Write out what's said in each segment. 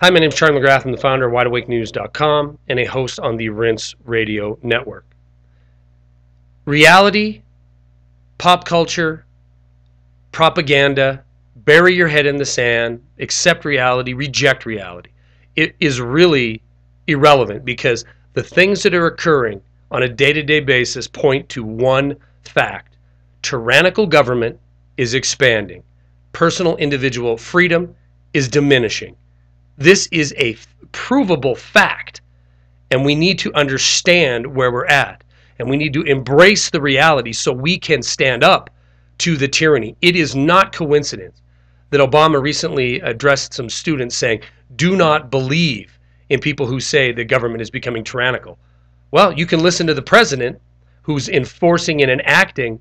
Hi, my name is Charlie McGrath. I'm the founder of WideAwakeNews.com and a host on the Rinse Radio Network. Reality, pop culture, propaganda, bury your head in the sand, accept reality, reject reality. It is really irrelevant because the things that are occurring on a day-to-day basis point to one fact. Tyrannical government is expanding. Personal individual freedom is diminishing. This is a provable fact, and we need to understand where we're at, and we need to embrace the reality so we can stand up to the tyranny. It is not coincidence that Obama recently addressed some students saying, do not believe in people who say the government is becoming tyrannical. Well, you can listen to the president who's enforcing and enacting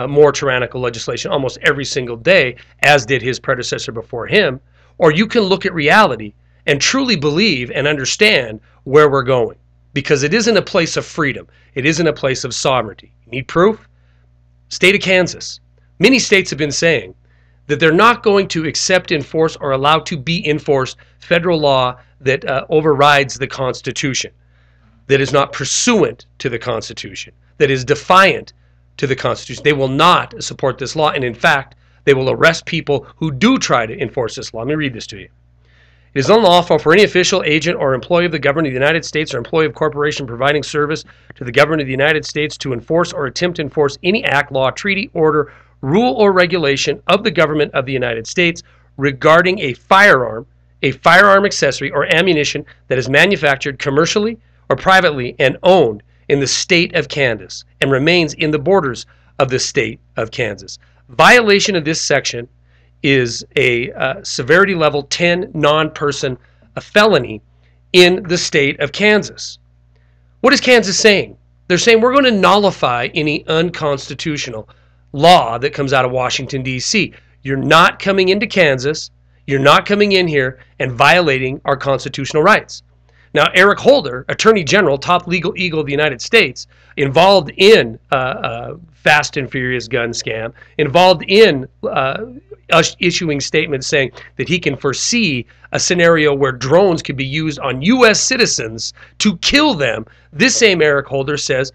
more tyrannical legislation almost every single day, as did his predecessor before him. Or you can look at reality and truly believe and understand where we're going. Because it isn't a place of freedom. It isn't a place of sovereignty. You need proof? State of Kansas. Many states have been saying that they're not going to accept, enforce, or allow to be enforced federal law that overrides the Constitution, that is not pursuant to the Constitution, that is defiant to the Constitution. They will not support this law, and in fact, they will arrest people who do try to enforce this law. Let me read this to you. It is unlawful for any official, agent, or employee of the government of the United States or employee of corporation providing service to the government of the United States to enforce or attempt to enforce any act, law, treaty, order, rule, or regulation of the government of the United States regarding a firearm accessory, or ammunition that is manufactured commercially or privately and owned in the state of Kansas and remains in the borders of the state of Kansas. Violation of this section is a severity level 10 non-person felony in the state of Kansas. What is Kansas saying? They're saying we're going to nullify any unconstitutional law that comes out of Washington, D.C. You're not coming into Kansas. You're not coming in here and violating our constitutional rights. Now, Eric Holder, Attorney General, top legal eagle of the United States, involved in Fast and Furious gun scam, involved in issuing statements saying that he can foresee a scenario where drones could be used on U.S. citizens to kill them. This same Eric Holder says,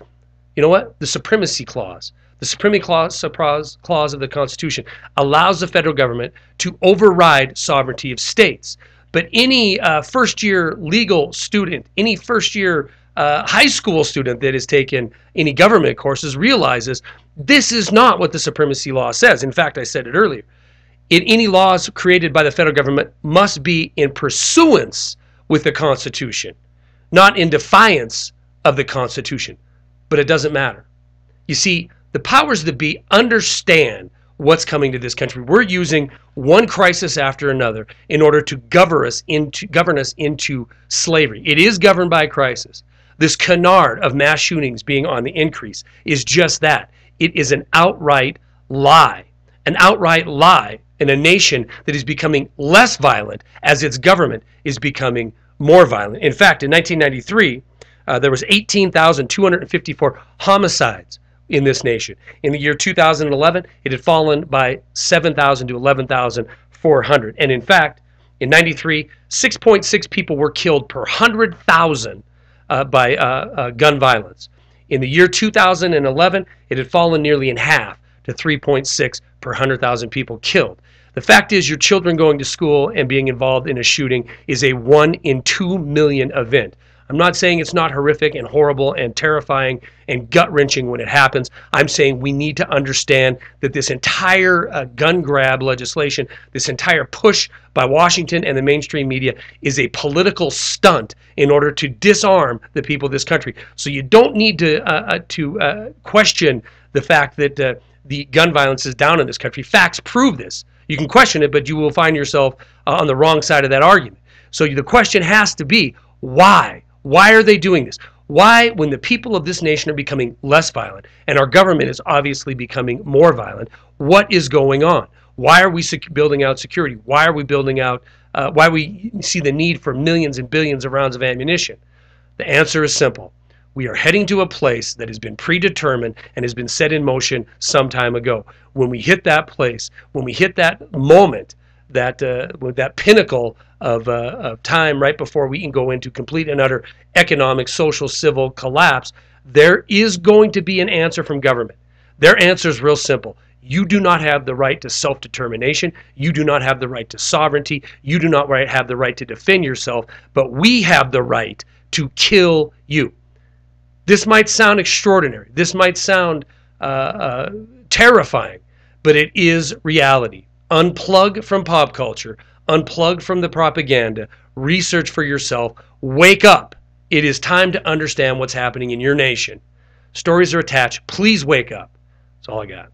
you know what? The Supremacy Clause. The Supremacy Clause of the Constitution allows the federal government to override sovereignty of states. But any first-year legal student, any first-year high school student that has taken any government courses realizes this is not what the supremacy law says. In fact, I said it earlier. Any laws created by the federal government must be in pursuance with the Constitution, not in defiance of the Constitution. But it doesn't matter. You see, the powers that be understand what's coming to this country. We're using one crisis after another in order to govern us into slavery. It is governed by crisis. This canard of mass shootings being on the increase is just that. It is an outright lie. An outright lie in a nation that is becoming less violent as its government is becoming more violent. In fact, in 1993, there was 18,254 homicides in this nation. In the year 2011, it had fallen by 7,000 to 11,400. And in fact, in 93, 6.6 people were killed per 100,000 by gun violence. In the year 2011, it had fallen nearly in half to 3.6 per 100,000 people killed. The fact is, your children going to school and being involved in a shooting is a 1 in 2 million event. I'm not saying it's not horrific and horrible and terrifying and gut-wrenching when it happens. I'm saying we need to understand that this entire gun grab legislation, this entire push by Washington and the mainstream media is a political stunt in order to disarm the people of this country. So you don't need to question the fact that the gun violence is down in this country. Facts prove this. You can question it, but you will find yourself on the wrong side of that argument. So the question has to be, why? Why are they doing this? Why, when the people of this nation are becoming less violent and our government is obviously becoming more violent, what is going on? Why are we building out security? Why are we building out, why we see the need for millions and billions of rounds of ammunition? The answer is simple. We are heading to a place that has been predetermined and has been set in motion some time ago. When we hit that place, when we hit that moment, with that pinnacle of time right before we can go into complete and utter economic, social, civil collapse, there is going to be an answer from government. Their answer is real simple. You do not have the right to self-determination. You do not have the right to sovereignty. You do not have the right to defend yourself, but we have the right to kill you. This might sound extraordinary. This might sound terrifying, but it is reality. Unplug from pop culture. Unplug from the propaganda. Research for yourself. Wake up. It is time to understand what's happening in your nation. Stories are attached. Please wake up. That's all I got.